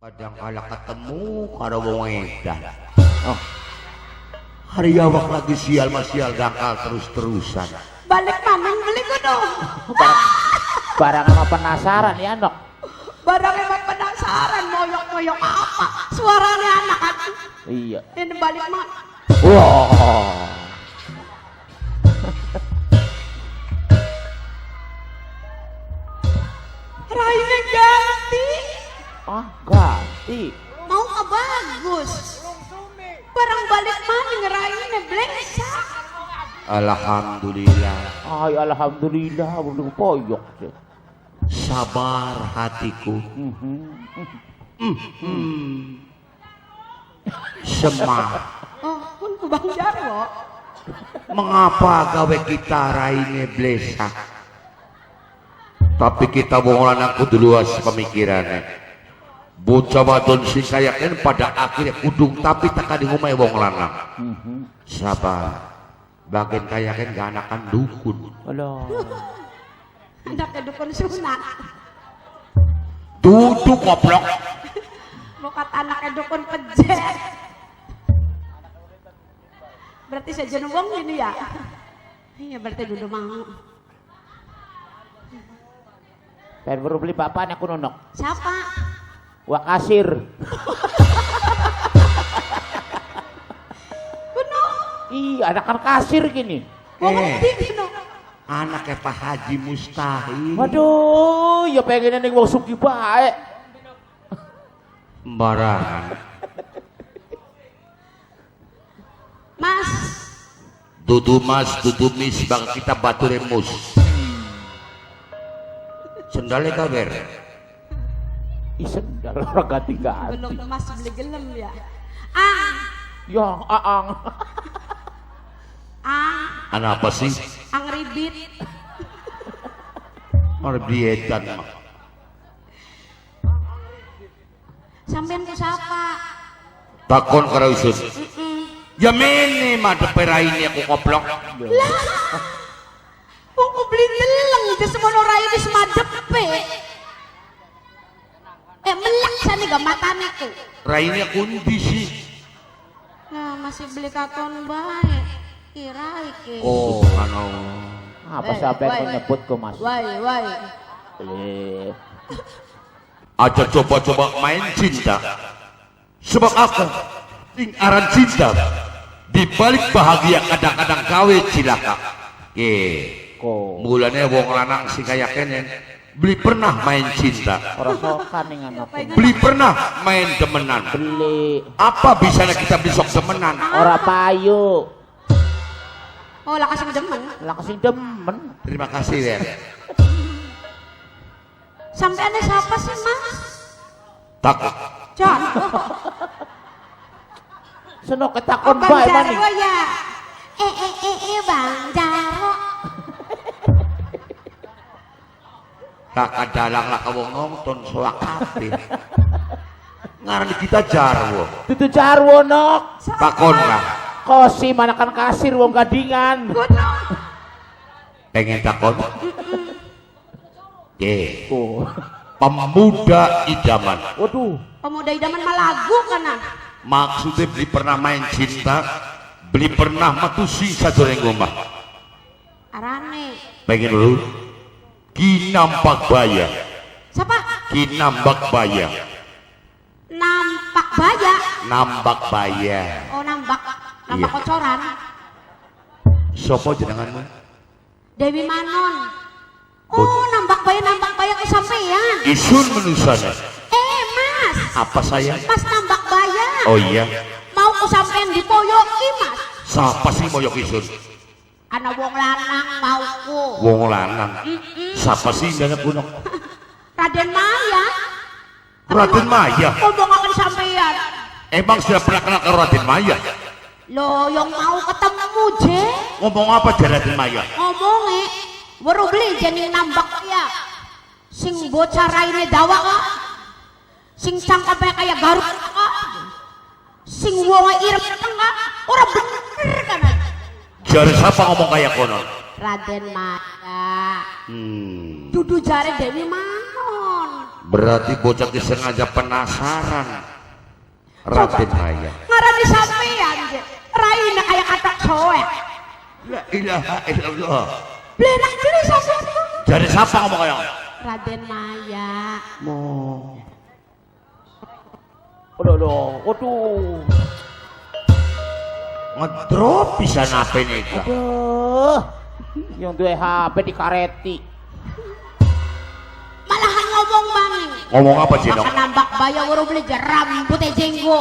Kadang kala ketemu karo wong edan. Oh. Hari awak lagi sial masial dangkal terus-terusan. Balik mamang beli kudu. Barang sama penasaran ya nok. Barang emang penasaran moyok-moyok apa? Suaranya anak aku. Iya. Ini balik mak. Wah. Raine ganti. Ah ganti. Mau ke bagus. Barang balik mana ngeraine blesa. Alhamdulillah. Ay alhamdulillah belum poyok deh. Sabar hatiku. Semangat. Oh, pun ku Bang Jarwo. Mengapa gawe kita raine blesa? Tapi kita wong lanang kudu luas pemikirannya. Bocah wadon sing kayaken pada akhirnya kudung tapi tekan di omahe wong lanang. Sabar. Bagian kayaken gak anakan dukun. Alah. Anaknya dukun sunat. Duduk goblok. Bukan anaknya dukun pejet. Berarti saya jenubong gini ya? Iya berarti duduk mau. Pengen baru beli papan aku nonok. Siapa? Wak kasir. Kuno. Iya anak kan kasir gini. Ngerti kuno. Anaknya Pak Haji Mustahil. Waduh, ya pengen ning wong sugih bae. Sembarangan. Mas. Dudu mas, dudu mis, bang kita batu remus. Sendalnya kabar. Isendal orang ganti-ganti. Belum mas beli gelem ya. Ah. Ya aang. Ah. Anak apa sih? Ang ribit. Marbietan. Sampean ku siapa? Takon karo isun. Ya mene madep raine aku koplok. Lah. Wong ku beli deleng di semono rai di semadepe. Melak sani gak matane ku. Raine aku ndi sih? Nah, masih beli katon bae. Kira iki. Oh, anu. Apa sampai kau nyebut kau mas? Wai. Aja coba-coba main cinta. Sebab apa? Aran cinta. Di balik bahagia kadang-kadang gawe cilaka. Ko. Mulanya wong lanang sing kaya kene beli pernah main cinta. Orang sokan nih anak. Beli pernah main demenan. Beli. Apa bisanya kita besok demenan? Orang payu. Oh, lah kasih demen. Lah kasih demen. Terima kasih ya. Sampean siapa sih, Mas? Takut. John. Senok ketakon Bang bae Jarwo maning. ya. Bang Jarwo. Kakak dalang lah kamu nonton soak hati. Ngaran kita Jarwo. Itu Jarwo nok. Takon lah. Kosi manakan kasir wong gadingan. Kuno. Pengen takon? Oh. Pemuda idaman. Waduh. Pemuda idaman mah lagu kana. Maksudnya beli pernah main cinta, beli pernah matusi sadureng omah. Arane. Pengen dulu? Kinampak baya. Siapa? Kinambak baya. Nampak baya. Nambak baya. Oh, nambak Iya. kocoran. Sopo jenenganmu? Dewi Manon. Oh, nambak baya ke sampean. Isun menusana. Mas. Apa saya? Mas nambak baya. Oh iya. Mau ku sampean dipoyoki, Mas. Siapa sih moyok isun? Ana wong lanang mauku. Wong lanang. Siapa sih nggak punok? Raden Maya. Raden Maya. Ngomongaken sampean. Emang sudah pernah kenal ke Raden Maya? Lo yang mau ketemu je. Ngomong apa di Raden Maya? Ngomonge baru beli jening nambak ya. Sing bocah raine dawa kok. Sing cangkepe kaya Garut kok. Sing wonge irep kok. Ora bener kan. Jari siapa ngomong kayak konon? Raden Maya. Dudu jare Dewi Manon. Berarti bocah ki sengaja penasaran Raden Maya. Ngarani sampean je. Raina kayak katak soek. La ilaha illallah. Blenak diri sampean. Jadi siapa ngomong kayak? Raden Maya. Waduh. Ngedrop bisa nape nih kak? Aduh. Yang duwe HP di kareti. Malahan ngomong bang. Ngomong apa sih dong? Maka nambak bayang urung beli rambutnya jenggo.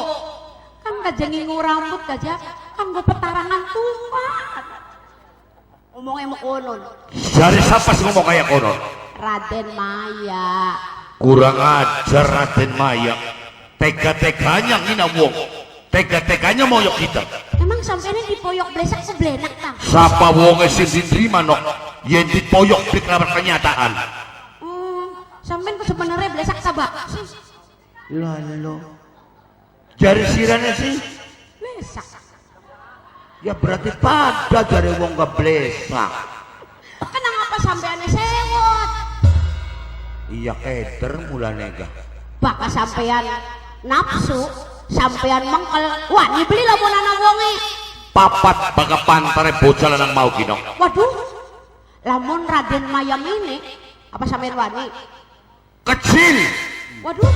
Kan gak jengingu rambut gajah. Kan gue petarangan tuan. Ngomongnya mau konon. Jadi siapa sih ngomong kayak konon? Raden Maya. Kurang ajar Raden Maya. Tega-teganya ngina wong. Tega-teganya moyok kita. Emang sampai ini dipoyok blesak seblenak bang. Siapa wonge sing diterima nok? Yen dipoyok di kenyataan. Sampai ku sebenarnya blesak sabak. Lalu. Jari sirane sih? Blesak. Ya berarti pada jari wong geblesak. Kenang apa sampeannya sewot? Iya keder mulane gak. Baka sampean nafsu, sampean mengkel. Wah, dibeli lah monana wonge. Papat baka pantare bocah lanang mau kinok. Waduh. Lamun Raden Maya ini apa sampean wani? Kecil. Waduh.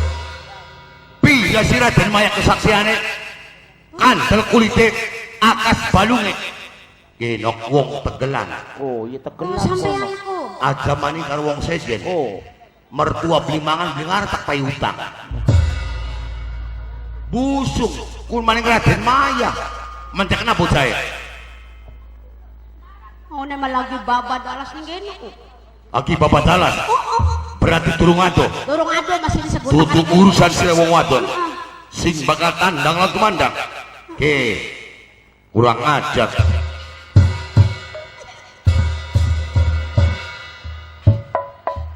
Bila si Raden Maya kesaksiane kandel kulite akas balunge. Kinok wong tegelan. Oh, iya tegelan. Sampeanku. Aja mani karo wong sejen. Oh. Mertua beli mangan beli ngarep tak pay utang. Busuk kun maning Raden Maya. Mentek kena bocah. Oh, nema lagi babad alas ning kene ku. Aki bapak dalan. Berarti turung ado. Durung ado masih disebut. Tutup urusan sila wong wadon. Sing bakal tandang lan tumandang. Ke. Kurang ajar.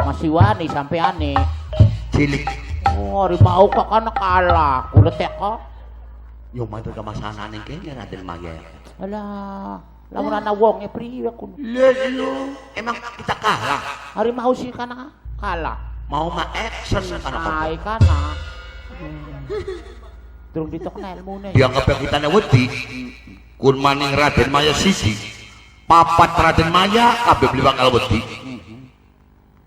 Masih wani sampai aneh. Cilik. Oh, mau kok kana kalah. Kulit ya kok. Yo mantu ka masanan ning kene Raden Maya. Alah, lamun ana wong e priwe kun. Lelo, emang kita kalah. Hari mau sih kana kalah. Mau ma action kana kok. Ai kana. Durung ditokna ilmune. Dianggap kita wedi. Kun maning Raden Maya siji. Papat Raden Maya kabeh beli bakal wedi.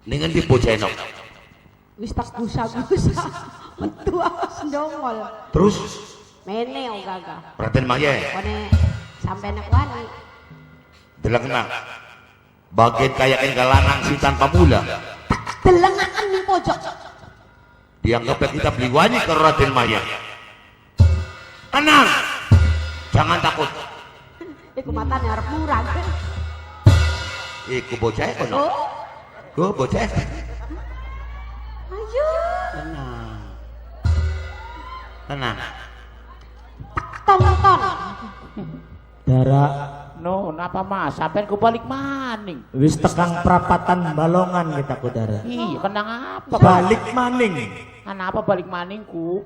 Ningen di bocah enok. Wis tak gusa-gusa. Metu awas ndongol. Terus Mene o gaga. Raden Maya Kone sampai nek wani. delengna. Bagian kayakin galanang si tanpa mula. Delengakan ning pojok. Dianggap kita beli wani ke Raden Maya. Tenang. Jangan takut. Iku matane arep murah. Iku bocah kono. Oh, Go bocah. ayo. Tenang. Tenang. Tonton. Dara No, napa Mas? Sampean ku balik maning. wis tekang prapatan balongan kita ku Dara. Iya, kenang apa? Balik maning. Kenapa balik maningku?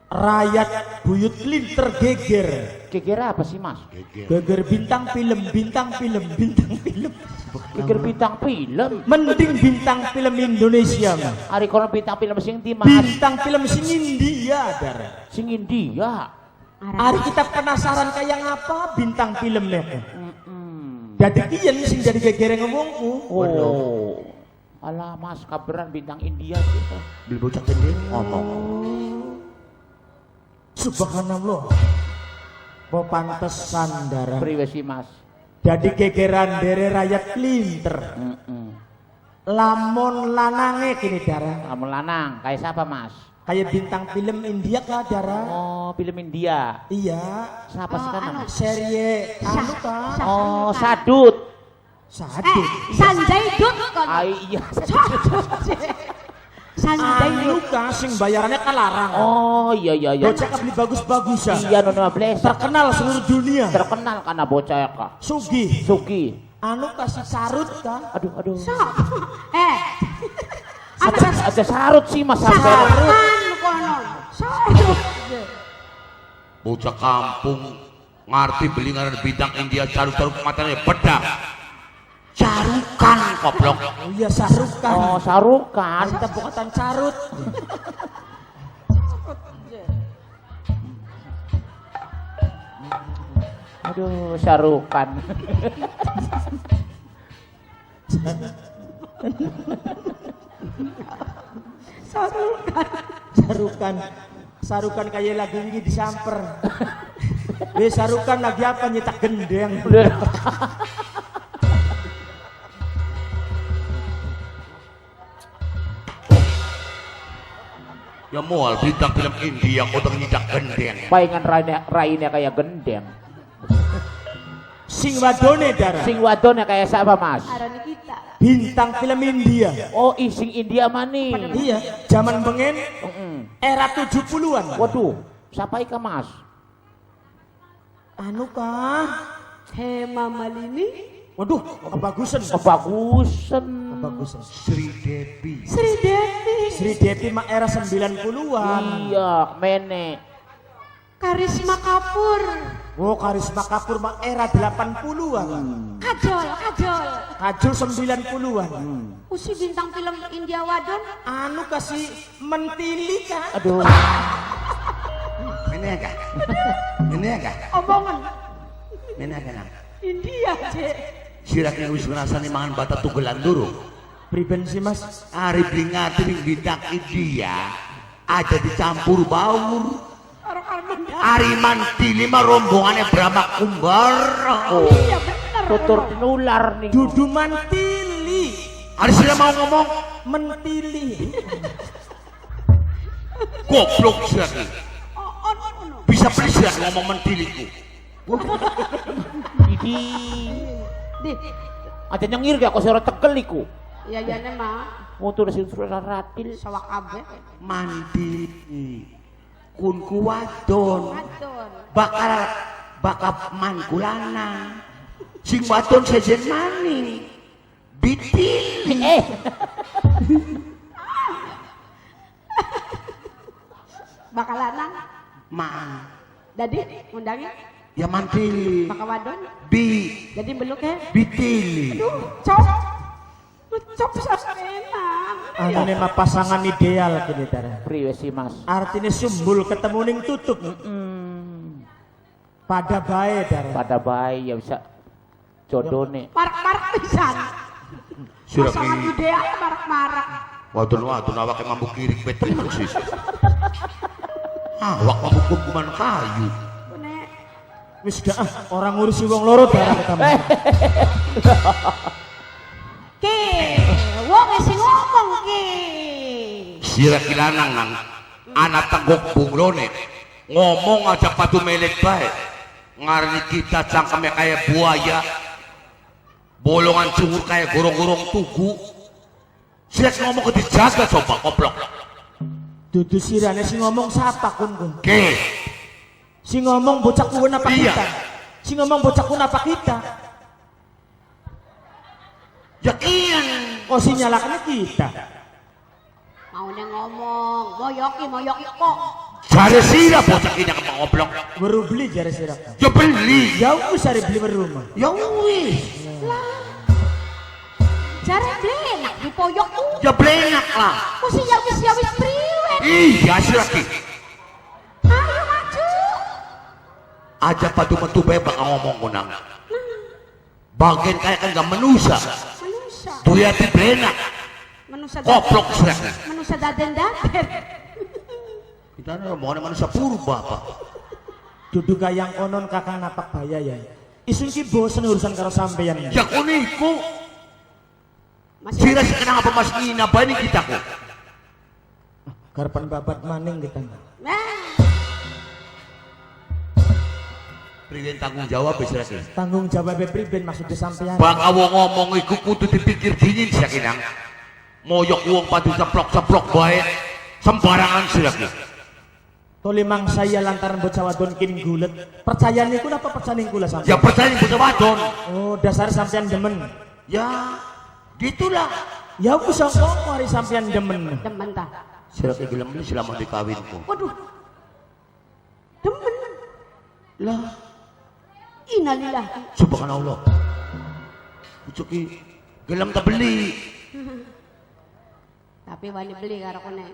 Rakyat buyut linter geger. Geger apa sih Mas? Geger bintang film. Geger bintang film. Mending bintang film Indonesia mah. Ari kono bintang film sing di Mas? Bintang film sing India Dara. Sing India. Hari kita penasaran kayak apa bintang filmnya. Jadi kian sing jadi geger ngomongku. Oh. Alah Mas, kabaran bintang India gitu. Beli bocah gede ngomong. Subhanallah. Pepantesan Dara. Priwe sih Mas? Jadi gegeran dari rakyat linter. Lamun lanange kini Dara. Kamu lanang, kayak siapa Mas? Kayak bintang film India kah Dara? Oh, film India. Iya. Siapa sekarang? Serie anu kah? Oh, Sadut. Sadut. Sanjay Dut kon. Ai iya. Sanjay Anu Dut. kah sing bayarannya kan larang. Oh, iya. Bocah kan beli bagus-bagusan. Iya, nona Bles. Terkenal seluruh dunia. Terkenal karena bocah ya kak. Sugih. Suki. Anu kasih sarut kah? Aduh. So. Ada sarut sih Mas sampai. Saran konon. Sarut. Bocah kampung ngerti beli ngaran bintang India carut-carut matanya bedak. Carukan koplok. Oh iya sarukan. Oh, sarukan. Kita bukan carut. Aduh, sarukan. Sarukan. Sarukan kayak lagu ini disamper. Sarukan lagi apa nyetak gendeng. Ya mual bintang film India kau nyidak gendeng. Palingan raine kayak gendeng. Sing wadone darah. Sing wadone kayak siapa, Mas? Arani kita. Bintang film India. Oh, sing India mani. Iya, zaman bengen era 70-an. Waduh, siapa ika, Mas? Anu kah? Hema Malini. Waduh, kebagusan. Kebagusan. Kebagusan. Sri Devi. Sri Devi. Sri Devi mah era 90-an. Iya, mene. Karisma Kapur. Oh, Karisma Kapur mah era 80-an. Kajol. Kajol 90-an. Usi bintang film India wadon. Anu kasih mentili kah? Aduh. Ini agak. Ini agak. Omongan Ini agak nang. India, Cek. Siraknya wis ngrasani mangan bata tugelan durung. Priben sih Mas? Ari bringati ning bintang India aja dicampur baur. Orang Armanda. Ari mantili mah rombongannya Brahma Kumbara. Oh, Iya bener. tutur tinular nih. Dudu mantili. Ari sila mau ngomong Mentili. goblok siraknya. Oh. Bisa beli sirak ngomong mentiliku. Idi. Di. Ada nyengir gak kok suara tegel iku. Iya mah. Motor sing suara ratil. Sawak kabeh. Mandi kun kuwadon Wadon. bakal manku lanang sing wadon sejen maning bitil Bakal lanang. man Dadi undangnya ya mantili bakal wadon. bi Jadi beluk ya. bitili Cop enak. Anu mah pasangan ideal kini darah. Priwe sih, Mas? Artinya sumbul ketemu ning tutup. Pada bae darah. Pada bayi ya bisa jodone. Marak-marak pisan. sirak Pasangan ini ideal marak-marak. wadon awake mabuk kirik betul sih awak mabuk kuman kayu Nek. Wis dah orang ngurusi wong loro darah ketemu. Ki, wong sing ngomong ki. sirak lanang nang anak tanggok bunglone ngomong aja patu melet bae ngarani kita cangkemnya kayak buaya bolongan cungur kayak gorong-gorong tugu sirak ngomong ke dijaga coba koplok Dudu sirane sing ngomong siapa kun? ke Sing ngomong bocah kuwen apa Iya. kita? Sing ngomong bocah kuwen apa kita? yakin Oh si nyalakannya kita. Mau ngomong, moyoki kok. jare sira bocah ini ke pengoblok Baru beli jare sirak. ya beli Ya wis ari beli rumah. ya wis Jare blenak di poyokku. ya blenak lah Kusi ya wis priwe. iya sirak ki Ayo maju. aja patu-patu bae bakal ngomong kunang bagian kayak kan gak menusa Manusia. tuyati blenak Manusia koplok sirak Manusia daden. kita rombongan manusia purba pak Duduk gayang konon kakang napak baya ya. Isun ki bosen urusan karo sampeyan. ya kuniku Masih sira sih kenapa mas ngina bani kita kok Garpan babat maning kita. Nah, priwen tanggung jawab sira ki Tanggung jawab priben maksud sampeyan. baka wong ngomong iku kudu dipikir dingin sih kinang moyok wong padu ceplok-ceplok bae sembarangan sira ki Tolimang saya lantaran bocah wadon kini gulet. Percayaan niku napa percaya ning kula sampeyan? ya percaya bocah wadon Oh, dasar sampeyan demen. ya gitulah Ya wis kok mari sampeyan demen. demen ta. sira ki gelem beli selama dikawinku Waduh. Demen. lah Innalillahi. subhanallah Cuki gelem tak beli. Tapi wani beli karo kene.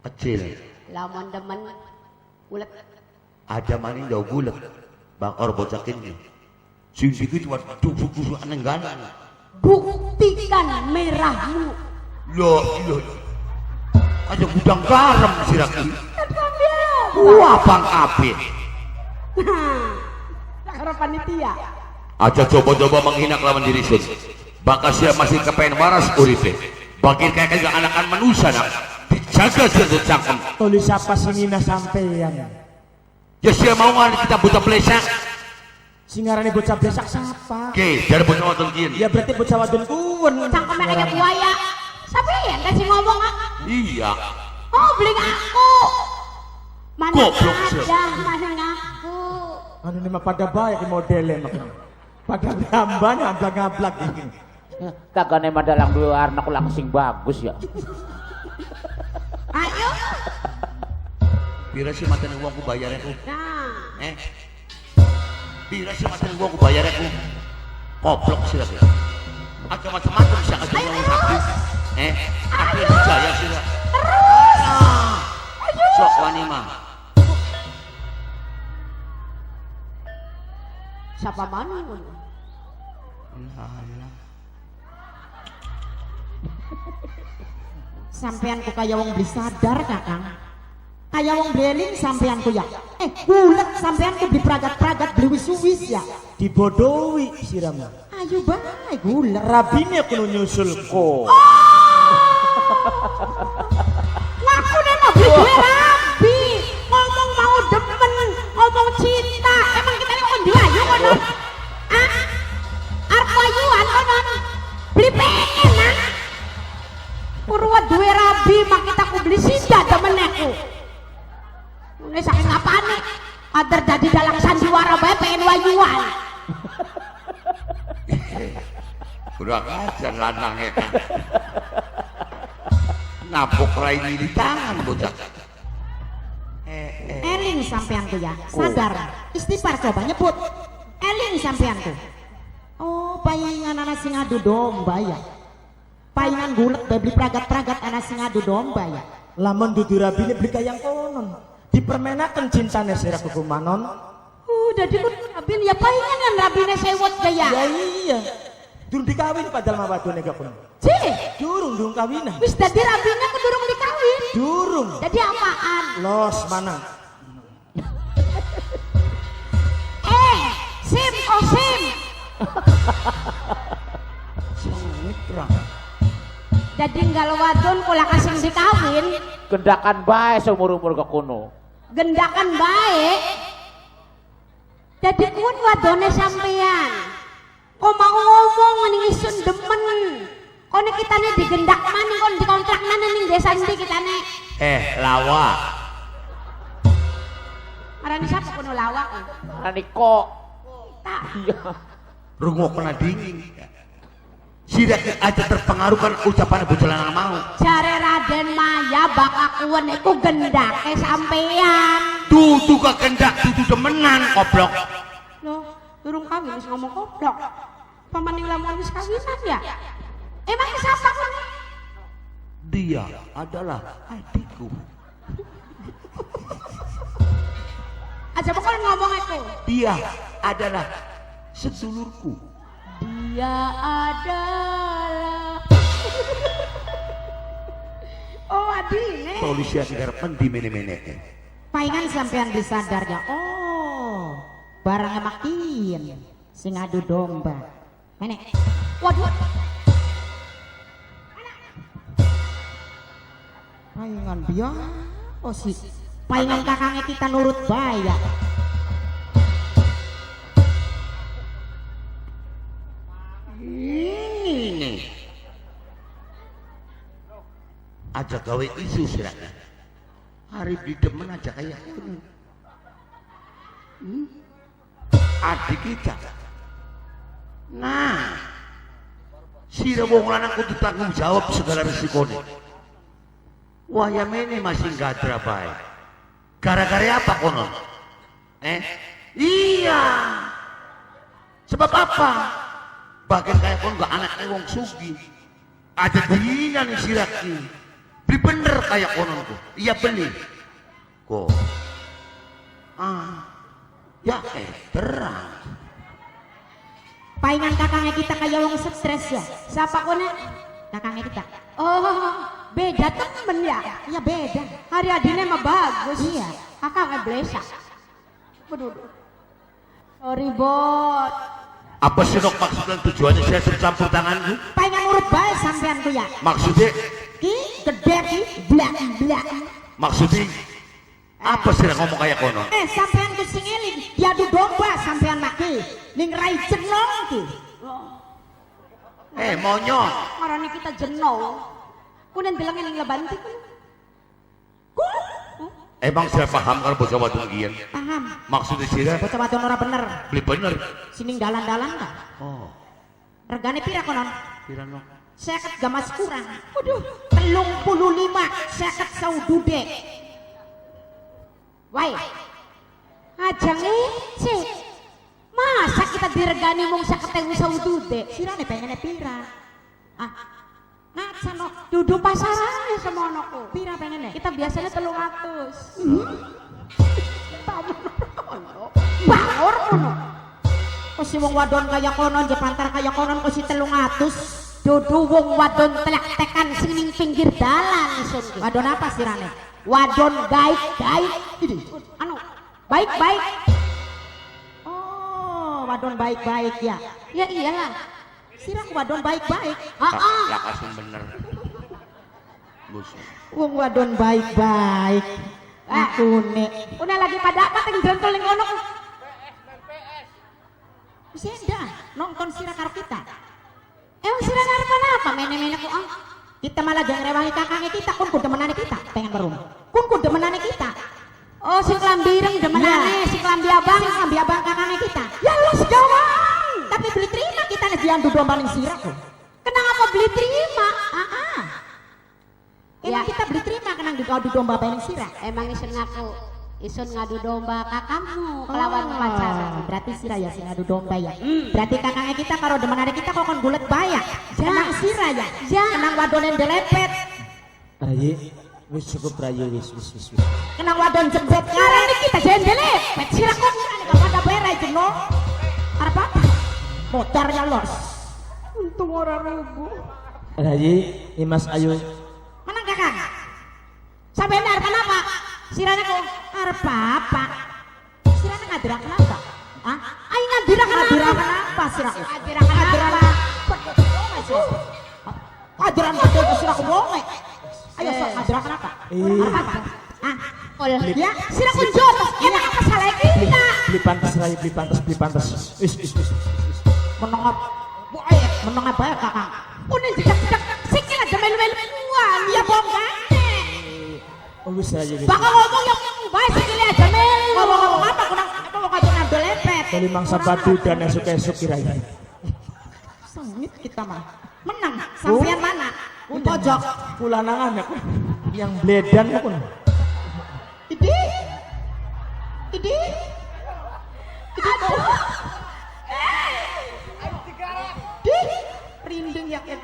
Kecil. Lamun demen ulet. Ada maning jauh bulat. Bakar bocakinnya. Sing dikit cuma tubuh-tubuh anengganan. Buktikan merahmu. Loh, aja gudang garam siraki. Kan dia. Wah, bang api. Karo panitia. Aja coba-coba menghina lawan diri sun. Bakal siap masih kepengen waras uripe. Bakir kayak anakan manusia nak. Dijaga sedut cangkem. Tulis apa singina sampeyan? Ya siapa mau ngarep kita buta plesak. Singarane bocah besak siapa? Oke, dari bocah wadon kian. Ya berarti bocah wadon kuwen. Cangkeme kayak buaya. Sampeyan kan sing ngomong ah. Iya. Oh, beli aku. Mana Goblok, Sil. ada, mana ngaku. Anu ini mah pada baik modelnya makanya. Pada gambar ngablak-ngablak ini. Kagak nema dalang dua anak langsing bagus ya. Ayo. Pira sih matane uang ku bayar aku. Nah, Pira sih matane uang ku bayar aku. Koplok sih lagi. Ada macam-macam sih kasih uang sakti. Tapi dijaya sih lah. Terus. Sok wani mah. siapa mana? Sampean ku kaya wong beli sadar kakang, kaya wong beling sampean ku ya. Bulet sampean ku beli pragat-pragat beli wis-wis ya. Dibodohi sirama. Ayo bae gulet. Rabine kudu nyusul ko. Ngaku deh mau beli gue rabi. Ngomong mau demen, ngomong cinta. Emang kita ini kon diwayu konon? Ah, arep wayuan konon. Beli pengen ah. Purwa duwe rabi mak kita ku beli sida temenku. Ini saking apane? Ader dadi dalang sandiwara bae pengen wayuan. Kurang ajar lanangnya kan. Napok raini di tangan bocah. Eling sampean ku ya, sadar. Istighfar coba nyebut. Eling sampean ku. Oh, payangan anak sing adu domba ya. Payangan gulet bae beli pragat-pragat anak sing adu domba ya. Lamun dudu rabine beli kayang konon. Dipermenaken cintane sira kumanon. Dadi ku rabin ya palingan rabine sewot gaya. Ya iya. Durung dikawin padahal mah wadone gak kono. Cih, Durung kawinan. wis dadi rabine kedurung dikawin. Durung. Jadi apaan? Los mana? Sim, oh sim. Jadi nggal wadon kula kasing dikawin, Gendakan bae seumur-umur ke kuno. gendakan baik. Jadi kun wadone sampean. Kok mau ngomong ning isun demen. Kone kitane digendak maning kon dikontrak mana ning desa ndi kitane. Lawa. Marani sapa kono lawak? Rani kok. Tak. Iya. Rungok kena dingin. Sidak aja terpengaruh kan ucapan bocah lanang mau. Jare Raden Maya bakakuan iku gendake sampean. Tutu kekendak tutu demenan koplok. Loh, durung kawin wis ngomong goblok. Pamaning lamun wis kawinan ya? Emang siapa kon? Dia adalah adikku. Aja pokoknya ngomong itu. Dia adalah sedulurku. Dia adalah Oh adine. Polisi negara pendi mene-mene. Palingan sampean beli sadar ya. Oh, barangnya makin sing adu domba. Mana? Waduh. Palingan biar. Oh sih. Palingan kakangnya kita nurut bayar. Ini aja gawe isu siraknya. Hari di demen aja kayak ini. Adik kita. Nah, si wong lanang kudu tanggung jawab segala resikonya. Wah ya mene masih gadra bae. Gara-gara apa konon? Iya. Sebab apa? bagian kayak kon gak anaknya wong sugi ada dirinya nih siraki beli bener kayak konon kok iya beli kok ya terang Paingan kakangnya kita kayak wong stres ya. Siapa kone? Kakangnya kita. Oh, beda temen ya? Iya beda. Hari adine mah bagus. Iya. Kakak nggak blesa. Waduh. Sorry bot. apa sih dok maksud dan tujuannya saya campur tanganku Paingan urut bae sampean ku ya. maksudnya Ki gede ki blak blak. maksudnya apa sih ngomong kayak konon Sampean ku sing eling diadu domba sampean maki. Ning rai jenong ki. monyong Marane kita jeno. Kunen bilangin yang lebanti kun. emang saya paham kalau bocah wadon gian Paham. maksudnya sih Bocah wadon ora bener. beli bener Sining dalan-dalan ta. oh Regane pira konon? kira no 50 gamas kurang. Waduh, 35 50 saudude. Wai. Aja ngece. Masa kita diregani mung 50.000 saudude? Sirane pengen pira? Ngaca no. Dudu pasarane semono ku. Pira pengen Kita biasanya 300. Bangor ngono. Kok si wong wadon kaya konon jepantar kaya konon kok si 300. Dudu wong wadon telak-tekan sing ning pinggir dalan isun ki. Wadon apa sirane? Wadon baik-baik. Anu, baik-baik. Oh, wadon baik-baik ya. Ya iyalah. Sirah wadon baik-baik. Heeh. lakasin bener buset Wong wadon baik-baik. Aku nek Udah lagi pada apa teng jentol ning ngono ku? wis dah nonton sirah karo kita. Emang sira ngarep apa mene-mene ku ah? Kita malah jangan rewangi kakangnya kita, kun demenane kita, pengen berum. Kun demenane kita. Oh, si kelambireng demenane, si kelambi abang. Sing ambil abang kakangnya kita. Ya lu segawang. Tapi beli terima kita nih diandu domba ning sirah kok. Kenapa beli terima? Emang Ya. kita beli terima kenang diadu domba ning sirah. Emang isun ngaku isun ngadu domba kakakmu kelawan pacaran. Berarti sirah ya sing adu domba ya. Berarti kakangnya kita karo demenane kita kok kon gulet bayak. Kenang sirah ya. Ya. Kenang wadonen delepet. Rayi, wis cukup Rayi, wis. Kenang wadon jebret Ngarani kita jendele, pet sira kok pada berai jeno. Arep apa? Motornya los. untung ora rubuh. Rayi, Imas Ayu, Menang kakang. Sampai arep apa? Sirane kok arep apa? Sirane ngadira kenapa? Hah? Ai ngadira kenapa sirahku? Ngadira kenapa? Ajaran betul ke sirahku bonge. Ayo sok ngadira kenapa? Arep apa? Ol. Ya, sirahku jotos. Emang apa salah kita? beli pantas Rayi, beli pantas. Wis. Menang apa? Menang apa ya kakang? Unen jedak-jedak sikil aja melu-melu uang. Ya bonggane. Oh wis Rayi, wis. Bakal ngomong yang bae sikile aja melu. Ngomong apa? Kunang apa mau kajeng ngambil lepet? Dari mangsa batu dan esuk-esuk Rayi. Sengit kita mah. Menang. Sampean mana? Di pojok. Pulanangan ya, yang bledan pun. Idi. Aduh. Di. Rinding ya kan.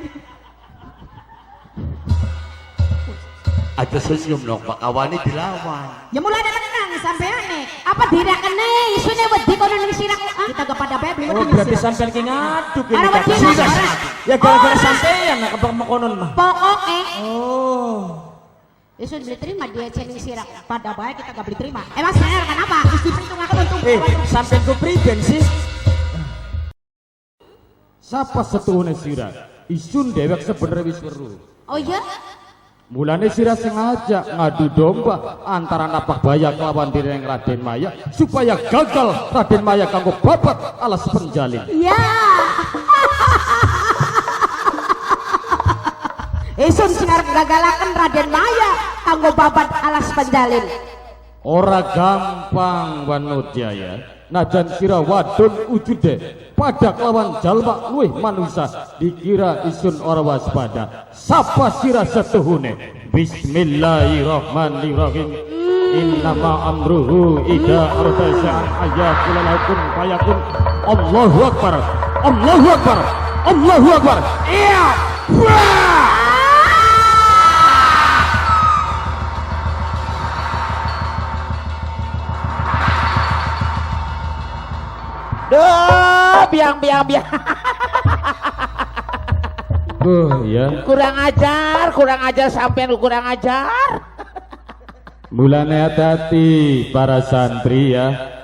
aja senyum dong pak awani dilawan Ya mulai ada menang sampean nih. Apa dirakene isune wedi kono ning sirahku ah? Kita kepada bae beli Oh berarti sampean ki ngaduk ini Arep wedi kakak. ngaduk. Ya gara-gara sampean nak kebak makonon mah. Pokoke Oh. isun beli terima dia cening sirah. pada bae kita gak beli terima. Emang saya kenapa? Mesti perhitung aku untung. Sampean ku priben sih. Sapa setuhune sira isun dewek sebenernya wis weruh Oh iya? mulane sira sengaja ngadu domba antara napak baya kelawan direng Raden Maya supaya gagal Raden Maya kanggo babat alas penjalin Ya. Isun sing arep gagalaken Raden Maya kanggo babat alas penjalin. ora gampang Wanodjaya najan sira wadon ujude pada kelawan jalma luwih manusa dikira isun ora waspada sapa sira setuhune bismillahirrahmanirrahim innama amruhu ida arda sya'an ayatul lakum fayakun Allahu akbar Allahu akbar Allahu Akbar. Iya. Wah. Duh, biang. Ya. Kurang ajar sampean kurang ajar. Mulane hati-hati para santri ya.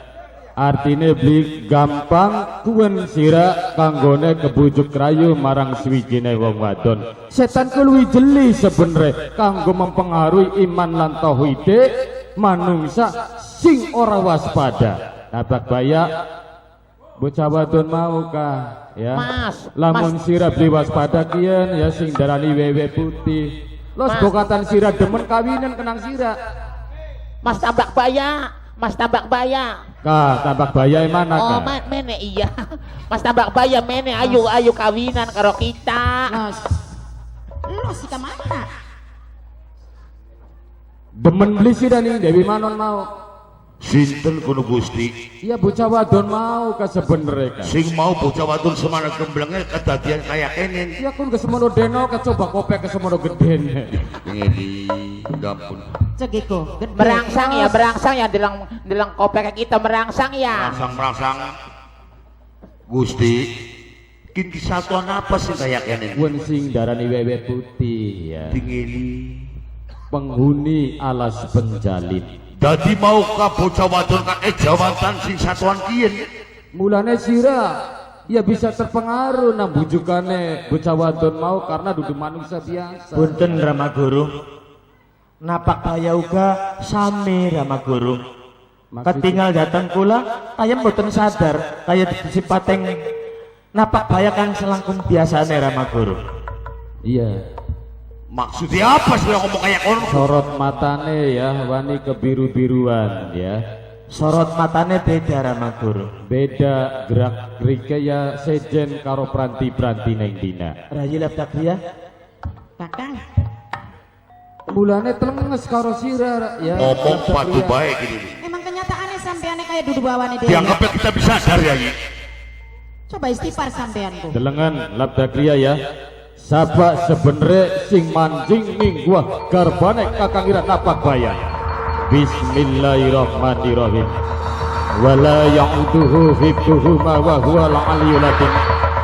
Artinya beli gampang kuen sira kanggone kebujuk rayu marang swijine wong wadon. Setan keluwi jeli sebenere kanggo mempengaruhi iman lan tauhide manungsa sing ora waspada. Nabak baya bocah wadon mau kah ya? Mas, Lamun sira beli waspada kian ya sing darani wewe putih. Los bokatan sira demen kawinan kenang sira. Mas tabak baya. Kah tabak baya mana Oh, kah? mene iya. Mas tabak baya mene ayo kawinan karo kita. Lo sih kemana? Demen beli sira nih Dewi Manon mau. Sinten kuno Gusti Iya bocah wadon mau ka sebenere kan. sing mau bocah wadon semana gemblengnya kedadian kayak kenen. Iya kun kesemono deno kecoba kopek kesemono geden. Ngedi gampun Cegiko, gede. Merangsang ya delang kopek kita merangsang ya. merangsang Gusti kin kesatuan apa sih kayak kenen Wen sing darani wewe putih ya. tinggi Penghuni alas penjalin. jadi mau ka bocah wadon ka jawatan sing satuan kian Mulane sira ya bisa terpengaruh nang bujukane bocah wadon mau karena dudu manusia biasa. Punten Rama Guru. Napak baya uga sami Rama Guru. Ketinggal datang kula kaya mboten sadar kaya disipateng napak baya kang selangkung biasane Rama Guru. Iya. maksudnya apa sih ngomong kayak kono Sorot matane ya wani kebiru-biruan ya. Sorot matane beda Rama Guru. Beda gerak gerike ya sejen karo pranti-pranti neng dina. Rayi Labdakriya. Kakang, Mulane telenges karo sira ya. ngomong padu baik ini emang kenyataannya sampeannya kayak duduk bawane dia. dianggapnya kita bisa sadar ya ini Coba istighfar sampeanku. Delengan Labdakriya ya. Sapa sebenere sing manjing ning gua garbane kakang ira napak baya. Bismillahirrahmanirrahim. Wala ya'uduhu hifduhuma wa huwal aliyyul azim.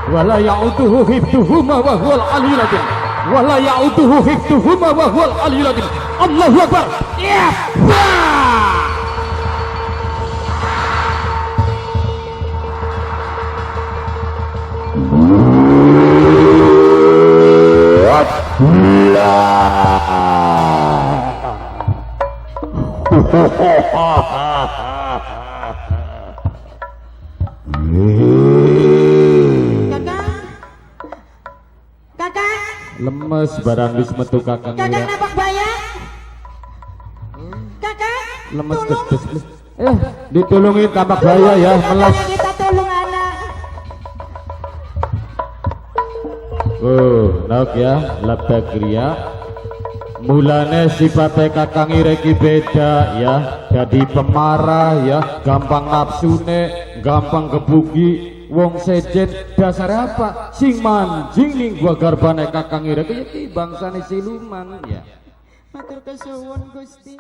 Wala ya'uduhu hifduhuma wa huwal aliyyul azim. Wala ya'uduhu hifduhuma wa huwal aliyyul azim. Allahu Akbar. Ya. Kakang, Lemes barang wis metu kakang kakang ira. napak baya. Kakang, Lemes tolong. des. Ditulungi tapak baya ya, melas. Kakang, kita tolong anak. Nak ya, Labdakriya. Mulane sifate kakang ireki beda ya. Jadi pemarah ya, gampang nafsune, gampang kebuki. Wong sejen dasar apa? Sing manjing ning gua garbane kakang ireki iki bangsane siluman ya. Matur kesuwun Gusti.